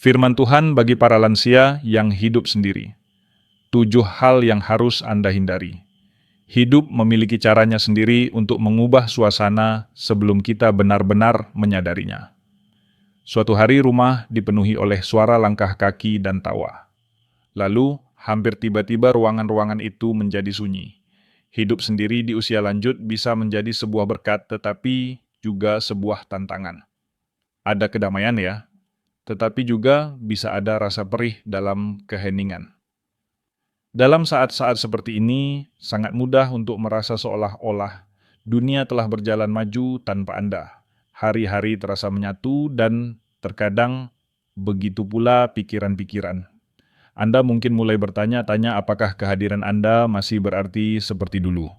Firman Tuhan bagi para lansia yang hidup sendiri. 7 hal yang harus Anda hindari. Hidup memiliki caranya sendiri untuk mengubah suasana sebelum kita benar-benar menyadarinya. Suatu hari rumah dipenuhi oleh suara langkah kaki dan tawa. Lalu, hampir tiba-tiba ruangan-ruangan itu menjadi sunyi. Hidup sendiri di usia lanjut bisa menjadi sebuah berkat, tetapi juga sebuah tantangan. Ada kedamaian ya, tetapi juga bisa ada rasa perih dalam keheningan. Dalam saat-saat seperti ini, sangat mudah untuk merasa seolah-olah dunia telah berjalan maju tanpa Anda. Hari-hari terasa menyatu dan terkadang begitu pula pikiran-pikiran. Anda mungkin mulai bertanya-tanya apakah kehadiran Anda masih berarti seperti dulu.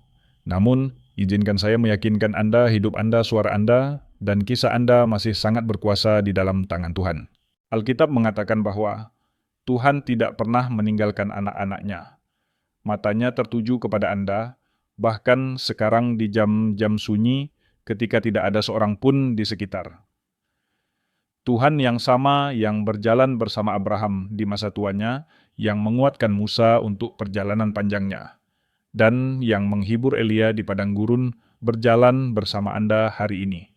Namun, izinkan saya meyakinkan Anda, hidup Anda, suara Anda, dan kisah Anda masih sangat berkuasa di dalam tangan Tuhan. Alkitab mengatakan bahwa Tuhan tidak pernah meninggalkan anak-anaknya. Matanya tertuju kepada Anda, bahkan sekarang di jam-jam sunyi ketika tidak ada seorang pun di sekitar. Tuhan yang sama yang berjalan bersama Abraham di masa tuanya, yang menguatkan Musa untuk perjalanan panjangnya, dan yang menghibur Elia di padang gurun berjalan bersama Anda hari ini.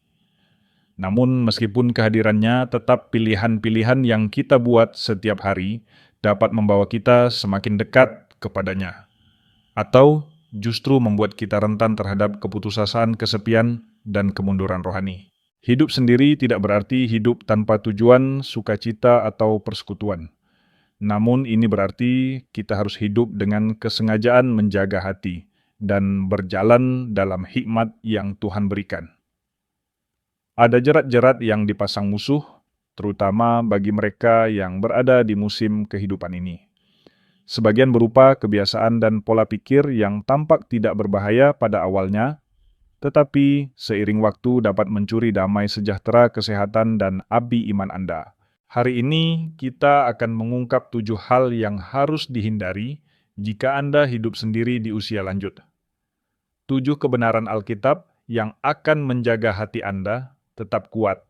Namun meskipun kehadirannya tetap pilihan-pilihan yang kita buat setiap hari dapat membawa kita semakin dekat kepadanya, atau justru membuat kita rentan terhadap keputusasaan, kesepian, dan kemunduran rohani. Hidup sendiri tidak berarti hidup tanpa tujuan, sukacita, atau persekutuan. Namun ini berarti kita harus hidup dengan kesengajaan menjaga hati dan berjalan dalam hikmat yang Tuhan berikan. Ada jerat-jerat yang dipasang musuh, terutama bagi mereka yang berada di musim kehidupan ini. Sebagian berupa kebiasaan dan pola pikir yang tampak tidak berbahaya pada awalnya, tetapi seiring waktu dapat mencuri damai sejahtera, kesehatan, dan api iman Anda. Hari ini kita akan mengungkap 7 hal yang harus dihindari jika Anda hidup sendiri di usia lanjut. 7 kebenaran Alkitab yang akan menjaga hati Anda tetap kuat,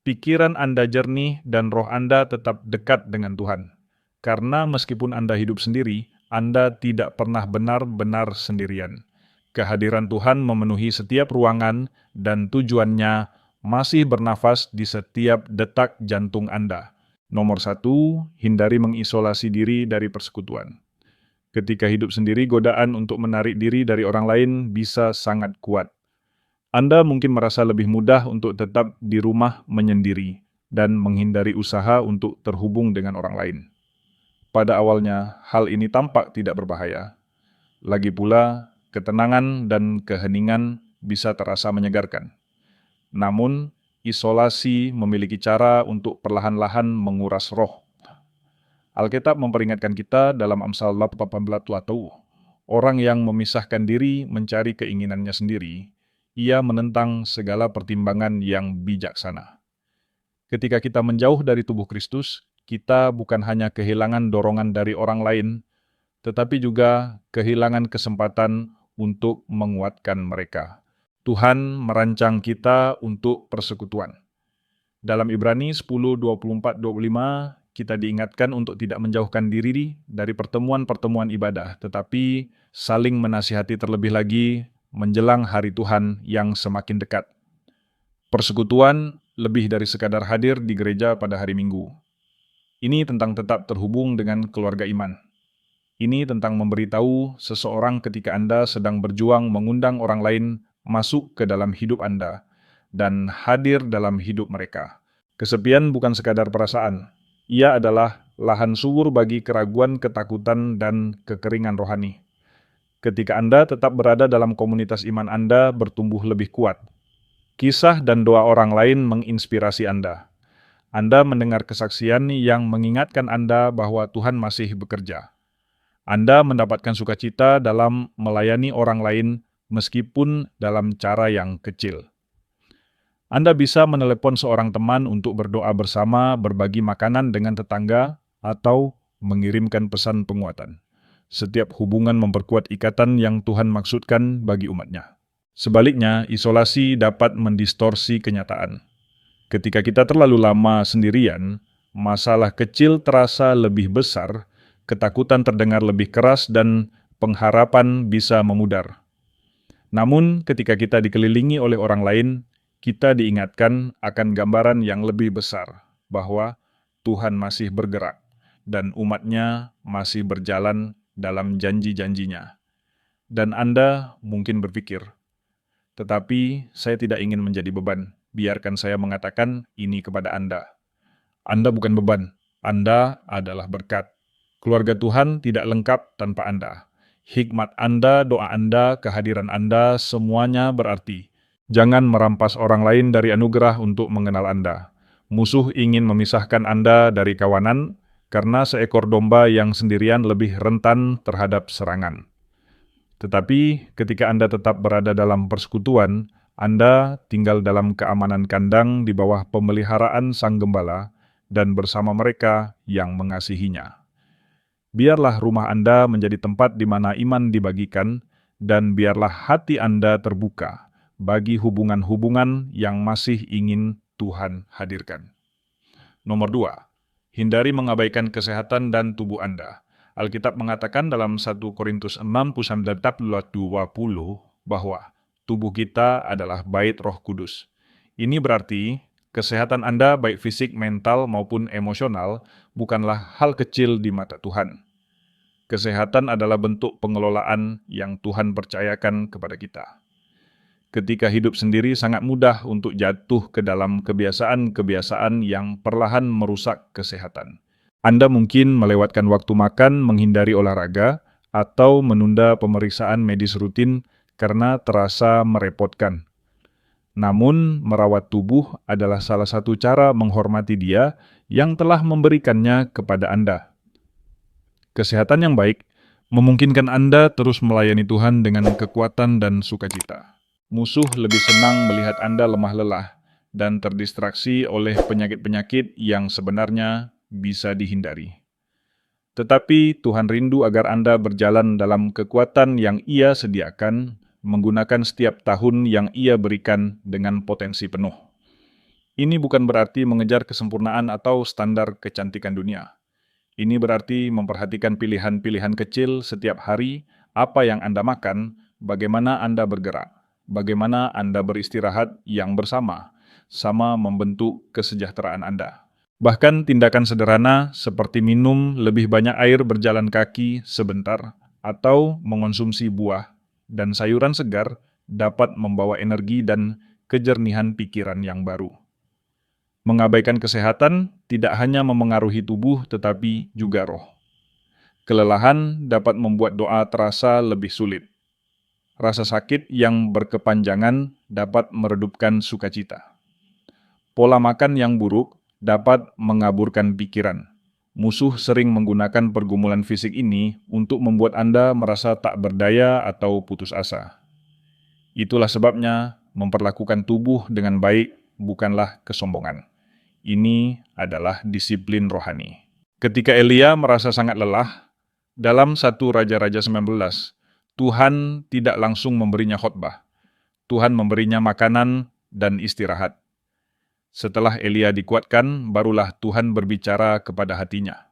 pikiran Anda jernih, dan roh Anda tetap dekat dengan Tuhan. Karena meskipun Anda hidup sendiri, Anda tidak pernah benar-benar sendirian. Kehadiran Tuhan memenuhi setiap ruangan dan tujuannya masih bernafas di setiap detak jantung Anda. Nomor 1, hindari mengisolasi diri dari persekutuan. Ketika hidup sendiri, godaan untuk menarik diri dari orang lain bisa sangat kuat. Anda mungkin merasa lebih mudah untuk tetap di rumah menyendiri dan menghindari usaha untuk terhubung dengan orang lain. Pada awalnya, hal ini tampak tidak berbahaya. Lagi pula, ketenangan dan keheningan bisa terasa menyegarkan. Namun, isolasi memiliki cara untuk perlahan-lahan menguras roh. Alkitab memperingatkan kita dalam Amsal 18:1, orang yang memisahkan diri mencari keinginannya sendiri, ia menentang segala pertimbangan yang bijaksana. Ketika kita menjauh dari tubuh Kristus, kita bukan hanya kehilangan dorongan dari orang lain, tetapi juga kehilangan kesempatan untuk menguatkan mereka. Tuhan merancang kita untuk persekutuan. Dalam Ibrani 10:24-25, kita diingatkan untuk tidak menjauhkan diri dari pertemuan-pertemuan ibadah, tetapi saling menasihati terlebih lagi menjelang hari Tuhan yang semakin dekat. Persekutuan lebih dari sekadar hadir di gereja pada hari Minggu. Ini tentang tetap terhubung dengan keluarga iman. Ini tentang memberitahu seseorang ketika Anda sedang berjuang mengundang orang lain masuk ke dalam hidup Anda dan hadir dalam hidup mereka. Kesepian bukan sekadar perasaan. Ia adalah lahan subur bagi keraguan, ketakutan, dan kekeringan rohani. Ketika Anda tetap berada dalam komunitas iman, Anda bertumbuh lebih kuat. Kisah dan doa orang lain menginspirasi Anda. Anda mendengar kesaksian yang mengingatkan Anda bahwa Tuhan masih bekerja. Anda mendapatkan sukacita dalam melayani orang lain meskipun dalam cara yang kecil. Anda bisa menelepon seorang teman untuk berdoa bersama, berbagi makanan dengan tetangga, atau mengirimkan pesan penguatan. Setiap hubungan memperkuat ikatan yang Tuhan maksudkan bagi umatnya. Sebaliknya, isolasi dapat mendistorsi kenyataan. Ketika kita terlalu lama sendirian, Masalah kecil terasa lebih besar, ketakutan terdengar lebih keras, dan pengharapan bisa memudar. Namun, ketika kita dikelilingi oleh orang lain, kita diingatkan akan gambaran yang lebih besar, bahwa Tuhan masih bergerak, dan umat-Nya masih berjalan dalam janji-janjinya. Dan Anda mungkin berpikir, tetapi saya tidak ingin menjadi beban. Biarkan saya mengatakan ini kepada Anda. Anda bukan beban, Anda adalah berkat. Keluarga Tuhan tidak lengkap tanpa Anda. Hikmat Anda, doa Anda, kehadiran Anda, semuanya berarti. Jangan merampas orang lain dari anugerah untuk mengenal Anda. Musuh ingin memisahkan Anda dari kawanan, karena seekor domba yang sendirian lebih rentan terhadap serangan. Tetapi ketika Anda tetap berada dalam persekutuan, Anda tinggal dalam keamanan kandang di bawah pemeliharaan Sang Gembala dan bersama mereka yang mengasihinya. Biarlah rumah Anda menjadi tempat di mana iman dibagikan, dan biarlah hati Anda terbuka bagi hubungan-hubungan yang masih ingin Tuhan hadirkan. Nomor 2, hindari mengabaikan kesehatan dan tubuh Anda. Alkitab mengatakan dalam 1 Korintus 6:20 bahwa tubuh kita adalah bait Roh Kudus. Ini berarti kesehatan Anda baik fisik, mental, maupun emosional bukanlah hal kecil di mata Tuhan. Kesehatan adalah bentuk pengelolaan yang Tuhan percayakan kepada kita. Ketika hidup sendiri sangat mudah untuk jatuh ke dalam kebiasaan-kebiasaan yang perlahan merusak kesehatan. Anda mungkin melewatkan waktu makan, menghindari olahraga, atau menunda pemeriksaan medis rutin karena terasa merepotkan. Namun, merawat tubuh adalah salah satu cara menghormati Dia yang telah memberikannya kepada Anda. Kesehatan yang baik memungkinkan Anda terus melayani Tuhan dengan kekuatan dan sukacita. Musuh lebih senang melihat Anda lemah lelah dan terdistraksi oleh penyakit-penyakit yang sebenarnya bisa dihindari. Tetapi Tuhan rindu agar Anda berjalan dalam kekuatan yang Ia sediakan, menggunakan setiap tahun yang Ia berikan dengan potensi penuh. Ini bukan berarti mengejar kesempurnaan atau standar kecantikan dunia. Ini berarti memperhatikan pilihan-pilihan kecil setiap hari, apa yang Anda makan, bagaimana Anda bergerak, bagaimana Anda beristirahat yang bersama, sama membentuk kesejahteraan Anda. Bahkan tindakan sederhana seperti minum lebih banyak air, berjalan kaki sebentar, atau mengonsumsi buah dan sayuran segar dapat membawa energi dan kejernihan pikiran yang baru. Mengabaikan kesehatan tidak hanya memengaruhi tubuh tetapi juga roh. Kelelahan dapat membuat doa terasa lebih sulit. Rasa sakit yang berkepanjangan dapat meredupkan sukacita. Pola makan yang buruk dapat mengaburkan pikiran. Musuh sering menggunakan pergumulan fisik ini untuk membuat Anda merasa tak berdaya atau putus asa. Itulah sebabnya memperlakukan tubuh dengan baik bukanlah kesombongan. Ini adalah disiplin rohani. Ketika Elia merasa sangat lelah, dalam 1 Raja-Raja 19, Tuhan tidak langsung memberinya khotbah. Tuhan memberinya makanan dan istirahat. Setelah Elia dikuatkan, barulah Tuhan berbicara kepada hatinya.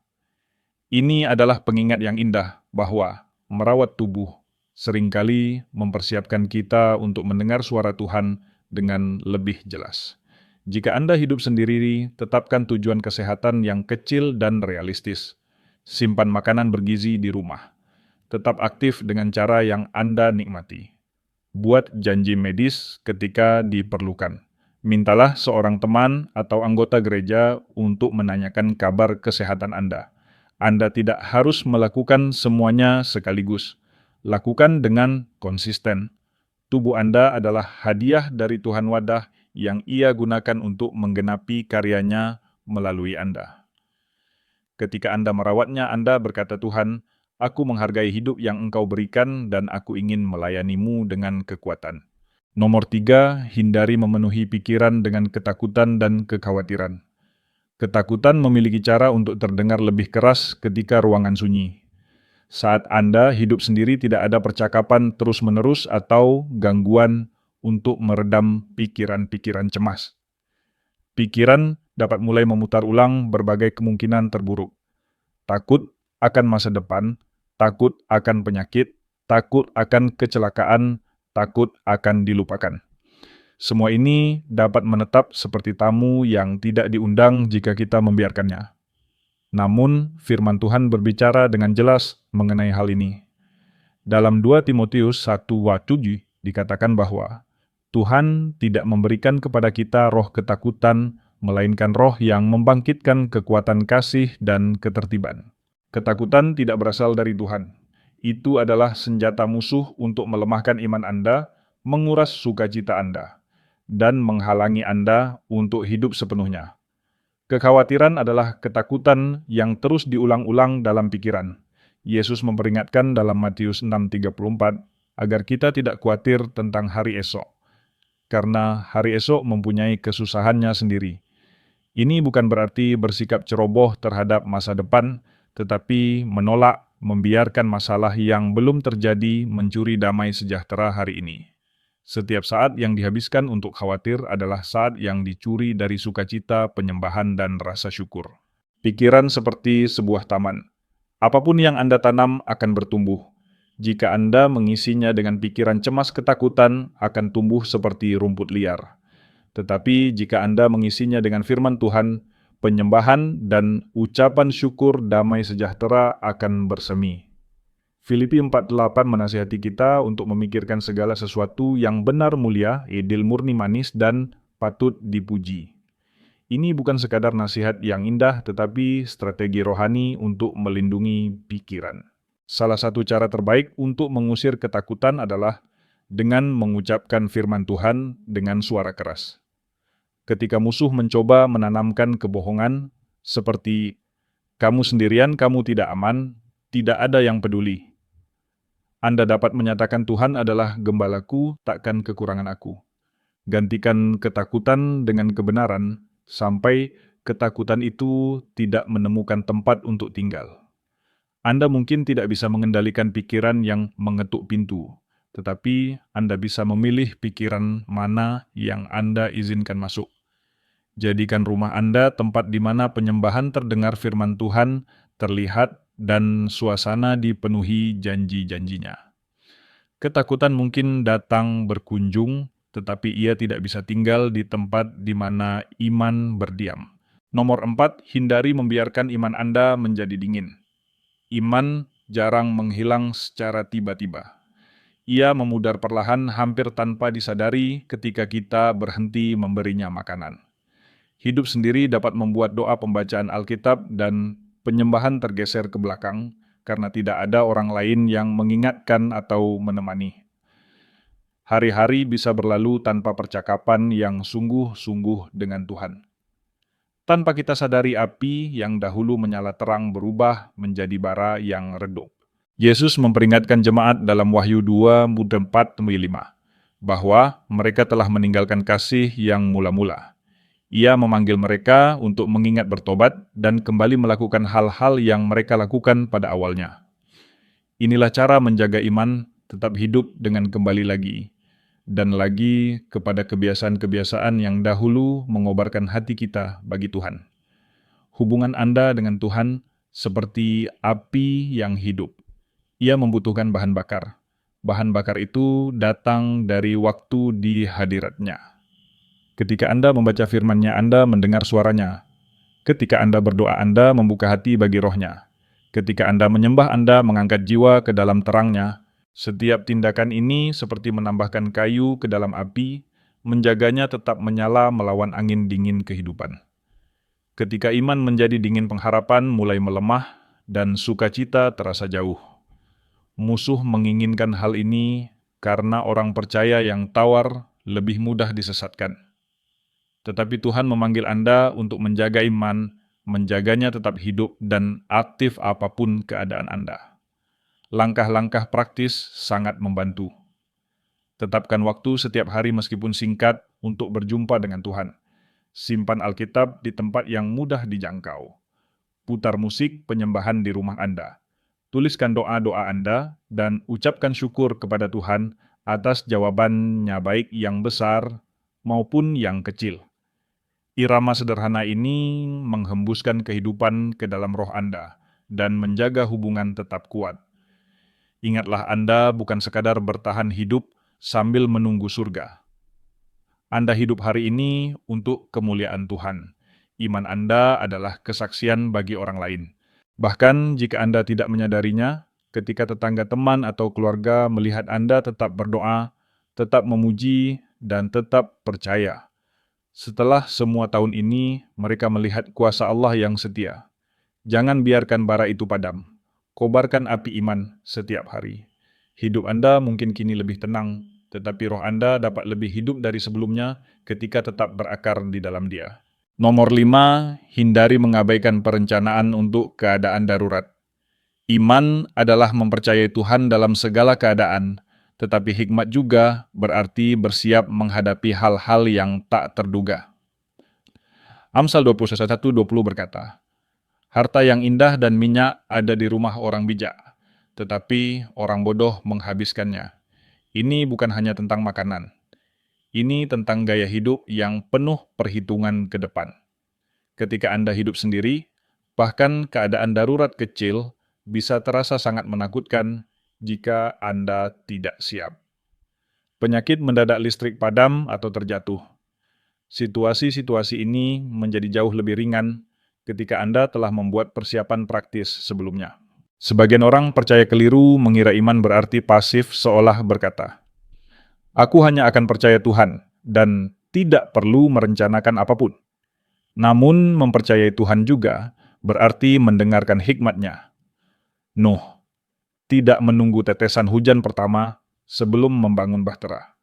Ini adalah pengingat yang indah bahwa merawat tubuh seringkali mempersiapkan kita untuk mendengar suara Tuhan dengan lebih jelas. Jika Anda hidup sendiri, tetapkan tujuan kesehatan yang kecil dan realistis. Simpan makanan bergizi di rumah. Tetap aktif dengan cara yang Anda nikmati. Buat janji medis ketika diperlukan. Mintalah seorang teman atau anggota gereja untuk menanyakan kabar kesehatan Anda. Anda tidak harus melakukan semuanya sekaligus. Lakukan dengan konsisten. Tubuh Anda adalah hadiah dari Tuhan Wadah yang Ia gunakan untuk menggenapi karyanya melalui Anda. Ketika Anda merawatnya, Anda berkata, Tuhan, aku menghargai hidup yang Engkau berikan dan aku ingin melayanimu dengan kekuatan. Nomor 3, hindari memenuhi pikiran dengan ketakutan dan kekhawatiran. Ketakutan memiliki cara untuk terdengar lebih keras ketika ruangan sunyi. Saat Anda hidup sendiri tidak ada percakapan terus-menerus atau gangguan untuk meredam pikiran-pikiran cemas. Pikiran dapat mulai memutar ulang berbagai kemungkinan terburuk. Takut akan masa depan, takut akan penyakit, takut akan kecelakaan, takut akan dilupakan. Semua ini dapat menetap seperti tamu yang tidak diundang jika kita membiarkannya. Namun, firman Tuhan berbicara dengan jelas mengenai hal ini. Dalam 2 Timotius 1:7 dikatakan bahwa Tuhan tidak memberikan kepada kita roh ketakutan, melainkan roh yang membangkitkan kekuatan kasih dan ketertiban. Ketakutan tidak berasal dari Tuhan. Itu adalah senjata musuh untuk melemahkan iman Anda, menguras sukacita Anda, dan menghalangi Anda untuk hidup sepenuhnya. Kekhawatiran adalah ketakutan yang terus diulang-ulang dalam pikiran. Yesus memperingatkan dalam Matius 6:34 agar kita tidak khawatir tentang hari esok, karena hari esok mempunyai kesusahannya sendiri. Ini bukan berarti bersikap ceroboh terhadap masa depan, tetapi menolak membiarkan masalah yang belum terjadi mencuri damai sejahtera hari ini. Setiap saat yang dihabiskan untuk khawatir adalah saat yang dicuri dari sukacita, penyembahan, dan rasa syukur. Pikiran seperti sebuah taman. Apapun yang Anda tanam akan bertumbuh. Jika Anda mengisinya dengan pikiran cemas ketakutan, akan tumbuh seperti rumput liar. Tetapi jika Anda mengisinya dengan firman Tuhan, penyembahan dan ucapan syukur damai sejahtera akan bersemi. Filipi 4:8 menasihati kita untuk memikirkan segala sesuatu yang benar, mulia, adil, murni, manis, dan patut dipuji. Ini bukan sekadar nasihat yang indah, tetapi strategi rohani untuk melindungi pikiran. Salah satu cara terbaik untuk mengusir ketakutan adalah dengan mengucapkan firman Tuhan dengan suara keras. Ketika musuh mencoba menanamkan kebohongan, seperti "kamu sendirian, kamu tidak aman, tidak ada yang peduli," Anda dapat menyatakan Tuhan adalah gembalaku, takkan kekurangan aku. Gantikan ketakutan dengan kebenaran, sampai ketakutan itu tidak menemukan tempat untuk tinggal. Anda mungkin tidak bisa mengendalikan pikiran yang mengetuk pintu, tetapi Anda bisa memilih pikiran mana yang Anda izinkan masuk. Jadikan rumah Anda tempat di mana penyembahan terdengar firman Tuhan, terlihat, dan suasana dipenuhi janji-janjinya. Ketakutan mungkin datang berkunjung, tetapi ia tidak bisa tinggal di tempat di mana iman berdiam. Nomor 4, hindari membiarkan iman Anda menjadi dingin. Iman jarang menghilang secara tiba-tiba. Ia memudar perlahan hampir tanpa disadari ketika kita berhenti memberinya makanan. Hidup sendiri dapat membuat doa pembacaan Alkitab dan penyembahan tergeser ke belakang karena tidak ada orang lain yang mengingatkan atau menemani. Hari-hari bisa berlalu tanpa percakapan yang sungguh-sungguh dengan Tuhan. Tanpa kita sadari, api yang dahulu menyala terang berubah menjadi bara yang redup. Yesus memperingatkan jemaat dalam Wahyu 2:4-5 bahwa mereka telah meninggalkan kasih yang mula-mula. Ia memanggil mereka untuk mengingat bertobat dan kembali melakukan hal-hal yang mereka lakukan pada awalnya. Inilah cara menjaga iman tetap hidup dengan kembali lagi dan lagi kepada kebiasaan-kebiasaan yang dahulu mengobarkan hati kita bagi Tuhan. Hubungan Anda dengan Tuhan seperti api yang hidup. Ia membutuhkan bahan bakar. Bahan bakar itu datang dari waktu di hadirat-Nya. Ketika Anda membaca firman-Nya, Anda mendengar suaranya. Ketika Anda berdoa, Anda membuka hati bagi roh-Nya. Ketika Anda menyembah, Anda mengangkat jiwa ke dalam terang-Nya. Setiap tindakan ini seperti menambahkan kayu ke dalam api, menjaganya tetap menyala melawan angin dingin kehidupan. Ketika iman menjadi dingin, pengharapan mulai melemah dan sukacita terasa jauh. Musuh menginginkan hal ini karena orang percaya yang tawar lebih mudah disesatkan. Tetapi Tuhan memanggil Anda untuk menjaga iman, menjaganya tetap hidup dan aktif apapun keadaan Anda. Langkah-langkah praktis sangat membantu. Tetapkan waktu setiap hari meskipun singkat untuk berjumpa dengan Tuhan. Simpan Alkitab di tempat yang mudah dijangkau. Putar musik penyembahan di rumah Anda. Tuliskan doa-doa Anda dan ucapkan syukur kepada Tuhan atas jawabannya baik yang besar maupun yang kecil. Irama sederhana ini menghembuskan kehidupan ke dalam roh Anda dan menjaga hubungan tetap kuat. Ingatlah Anda bukan sekadar bertahan hidup sambil menunggu surga. Anda hidup hari ini untuk kemuliaan Tuhan. Iman Anda adalah kesaksian bagi orang lain. Bahkan jika Anda tidak menyadarinya, ketika tetangga teman atau keluarga melihat Anda tetap berdoa, tetap memuji, dan tetap percaya. Setelah semua tahun ini, mereka melihat kuasa Allah yang setia. Jangan biarkan bara itu padam. Kobarkan api iman setiap hari. Hidup Anda mungkin kini lebih tenang, tetapi roh Anda dapat lebih hidup dari sebelumnya ketika tetap berakar di dalam Dia. Nomor 5, hindari mengabaikan perencanaan untuk keadaan darurat. Iman adalah mempercayai Tuhan dalam segala keadaan, tetapi hikmat juga berarti bersiap menghadapi hal-hal yang tak terduga. Amsal 21:20 berkata, "Harta yang indah dan minyak ada di rumah orang bijak, tetapi orang bodoh menghabiskannya." Ini bukan hanya tentang makanan. Ini tentang gaya hidup yang penuh perhitungan ke depan. Ketika Anda hidup sendiri, bahkan keadaan darurat kecil bisa terasa sangat menakutkan jika Anda tidak siap. Penyakit mendadak, listrik padam atau terjatuh. Situasi-situasi ini menjadi jauh lebih ringan ketika Anda telah membuat persiapan praktis sebelumnya. Sebagian orang percaya keliru mengira iman berarti pasif, seolah berkata, "Aku hanya akan percaya Tuhan dan tidak perlu merencanakan apapun." Namun mempercayai Tuhan juga berarti mendengarkan hikmat-Nya. Nuh tidak menunggu tetesan hujan pertama sebelum membangun bahtera.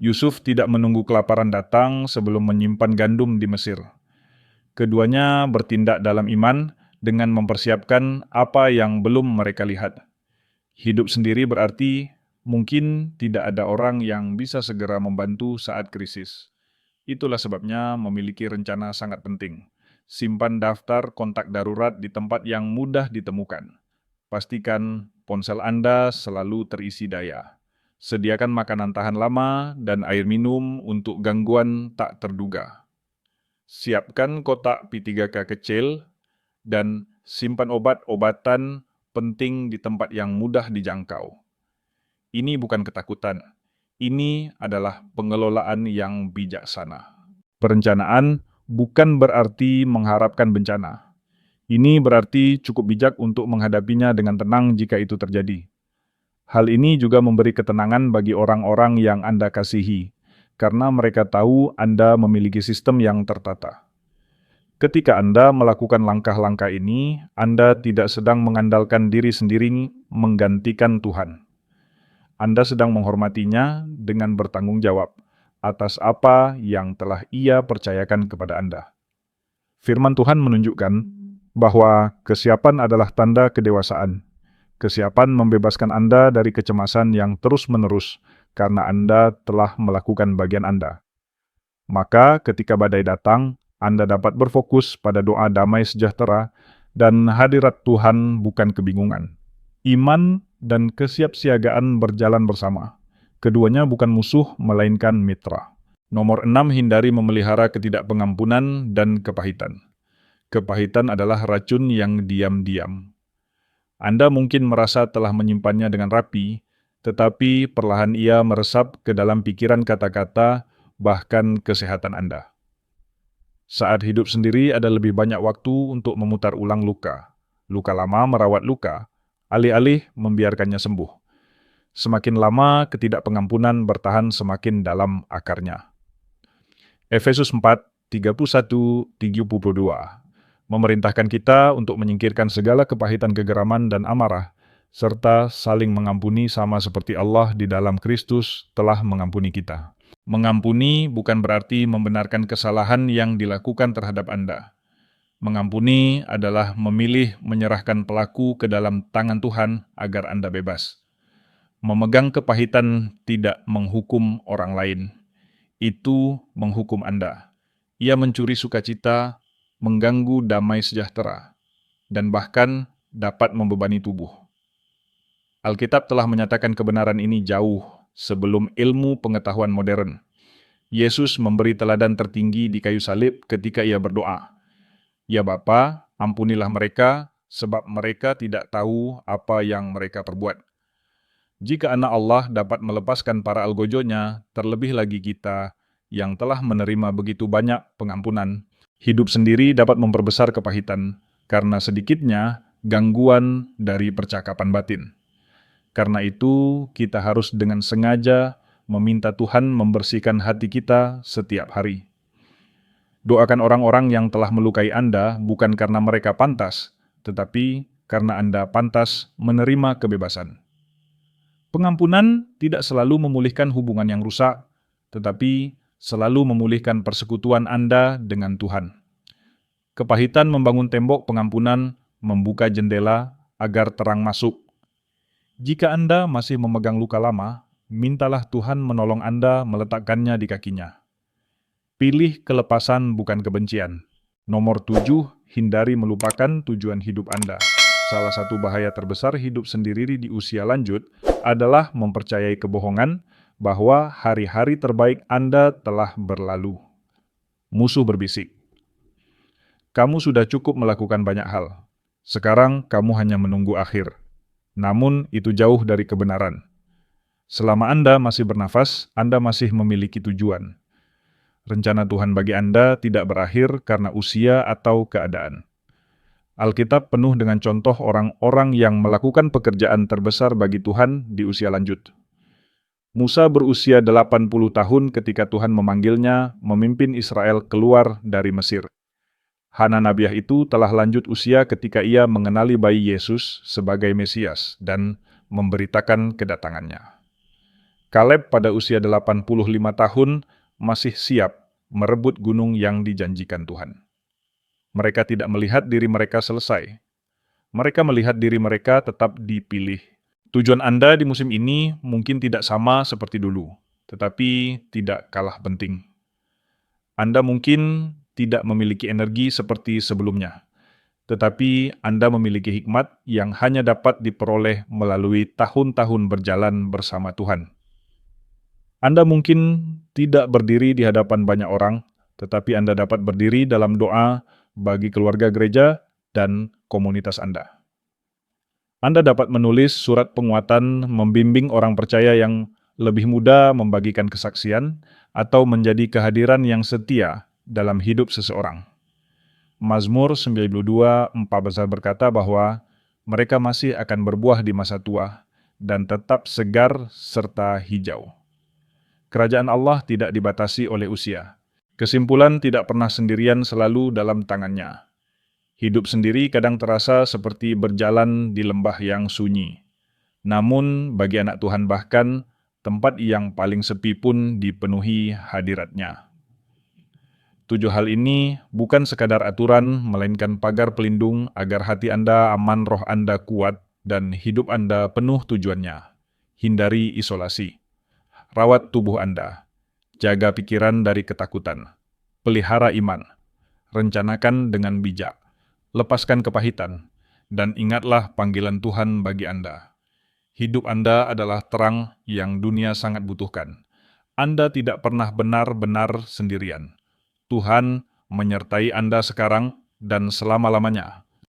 Yusuf tidak menunggu kelaparan datang sebelum menyimpan gandum di Mesir. Keduanya bertindak dalam iman dengan mempersiapkan apa yang belum mereka lihat. Hidup sendiri berarti mungkin tidak ada orang yang bisa segera membantu saat krisis. Itulah sebabnya memiliki rencana sangat penting. Simpan daftar kontak darurat di tempat yang mudah ditemukan. Pastikan ponsel Anda selalu terisi daya. Sediakan makanan tahan lama dan air minum untuk gangguan tak terduga. Siapkan kotak P3K kecil dan simpan obat-obatan penting di tempat yang mudah dijangkau. Ini bukan ketakutan. Ini adalah pengelolaan yang bijaksana. Perencanaan bukan berarti mengharapkan bencana. Ini berarti cukup bijak untuk menghadapinya dengan tenang jika itu terjadi. Hal ini juga memberi ketenangan bagi orang-orang yang Anda kasihi, karena mereka tahu Anda memiliki sistem yang tertata. Ketika Anda melakukan langkah-langkah ini, Anda tidak sedang mengandalkan diri sendiri menggantikan Tuhan. Anda sedang menghormatinya dengan bertanggung jawab atas apa yang telah Ia percayakan kepada Anda. Firman Tuhan menunjukkan bahwa kesiapan adalah tanda kedewasaan. Kesiapan membebaskan Anda dari kecemasan yang terus-menerus karena Anda telah melakukan bagian Anda. Maka ketika badai datang, Anda dapat berfokus pada doa damai sejahtera dan hadirat Tuhan, bukan kebingungan. Iman dan kesiapsiagaan berjalan bersama. Keduanya bukan musuh, melainkan mitra. Nomor 6, hindari memelihara ketidakpengampunan dan kepahitan. Kepahitan adalah racun yang diam-diam. Anda mungkin merasa telah menyimpannya dengan rapi, tetapi perlahan ia meresap ke dalam pikiran, kata-kata, bahkan kesehatan Anda. Saat hidup sendiri ada lebih banyak waktu untuk memutar ulang luka. Luka lama merawat luka, alih-alih membiarkannya sembuh. Semakin lama ketidakpengampunan bertahan semakin dalam akarnya. Efesus 4:31-32 memerintahkan kita untuk menyingkirkan segala kepahitan, kegeraman, dan amarah, serta saling mengampuni sama seperti Allah di dalam Kristus telah mengampuni kita. Mengampuni bukan berarti membenarkan kesalahan yang dilakukan terhadap Anda. Mengampuni adalah memilih menyerahkan pelaku ke dalam tangan Tuhan agar Anda bebas. Memegang kepahitan tidak menghukum orang lain. Itu menghukum Anda. Ia mencuri sukacita, mengganggu damai sejahtera, dan bahkan dapat membebani tubuh. Alkitab telah menyatakan kebenaran ini jauh sebelum ilmu pengetahuan modern. Yesus memberi teladan tertinggi di kayu salib ketika ia berdoa, "Ya Bapa, ampunilah mereka, sebab mereka tidak tahu apa yang mereka perbuat." Jika anak Allah dapat melepaskan para algojonya, terlebih lagi kita yang telah menerima begitu banyak pengampunan, hidup sendiri dapat memperbesar kepahitan, karena sedikitnya gangguan dari percakapan batin. Karena itu, kita harus dengan sengaja meminta Tuhan membersihkan hati kita setiap hari. Doakan orang-orang yang telah melukai Anda bukan karena mereka pantas, tetapi karena Anda pantas menerima kebebasan. Pengampunan tidak selalu memulihkan hubungan yang rusak, tetapi selalu memulihkan persekutuan Anda dengan Tuhan. Kepahitan membangun tembok pengampunan, membuka jendela agar terang masuk. Jika Anda masih memegang luka lama, mintalah Tuhan menolong Anda meletakkannya di kakinya. Pilih kelepasan bukan kebencian. Nomor 7, hindari melupakan tujuan hidup Anda. Salah satu bahaya terbesar hidup sendiri di usia lanjut adalah mempercayai kebohongan bahwa hari-hari terbaik Anda telah berlalu. Musuh berbisik, "Kamu sudah cukup melakukan banyak hal. Sekarang kamu hanya menunggu akhir." Namun itu jauh dari kebenaran. Selama Anda masih bernafas, Anda masih memiliki tujuan. Rencana Tuhan bagi Anda tidak berakhir karena usia atau keadaan. Alkitab penuh dengan contoh orang-orang yang melakukan pekerjaan terbesar bagi Tuhan di usia lanjut. Musa berusia 80 tahun ketika Tuhan memanggilnya memimpin Israel keluar dari Mesir. Hana Nabiah itu telah lanjut usia ketika ia mengenali bayi Yesus sebagai Mesias dan memberitakan kedatangannya. Kaleb pada usia 85 tahun masih siap merebut gunung yang dijanjikan Tuhan. Mereka tidak melihat diri mereka selesai. Mereka melihat diri mereka tetap dipilih. Tujuan Anda di musim ini mungkin tidak sama seperti dulu, tetapi tidak kalah penting. Anda mungkin tidak memiliki energi seperti sebelumnya, tetapi Anda memiliki hikmat yang hanya dapat diperoleh melalui tahun-tahun berjalan bersama Tuhan. Anda mungkin tidak berdiri di hadapan banyak orang, tetapi Anda dapat berdiri dalam doa bagi keluarga gereja dan komunitas Anda. Anda dapat menulis surat penguatan membimbing orang percaya yang lebih muda membagikan kesaksian atau menjadi kehadiran yang setia dalam hidup seseorang. Mazmur 92:14 berkata bahwa mereka masih akan berbuah di masa tua dan tetap segar serta hijau. Kerajaan Allah tidak dibatasi oleh usia. Kesimpulan tidak pernah sendirian, selalu dalam tangannya. Hidup sendiri kadang terasa seperti berjalan di lembah yang sunyi. Namun bagi anak Tuhan bahkan tempat yang paling sepi pun dipenuhi hadiratnya. 7 hal ini bukan sekadar aturan, melainkan pagar pelindung agar hati Anda aman, roh Anda kuat, dan hidup Anda penuh tujuannya. Hindari isolasi. Rawat tubuh Anda. Jaga pikiran dari ketakutan. Pelihara iman. Rencanakan dengan bijak. Lepaskan kepahitan. Dan ingatlah panggilan Tuhan bagi Anda. Hidup Anda adalah terang yang dunia sangat butuhkan. Anda tidak pernah benar-benar sendirian. Tuhan menyertai Anda sekarang dan selama-lamanya.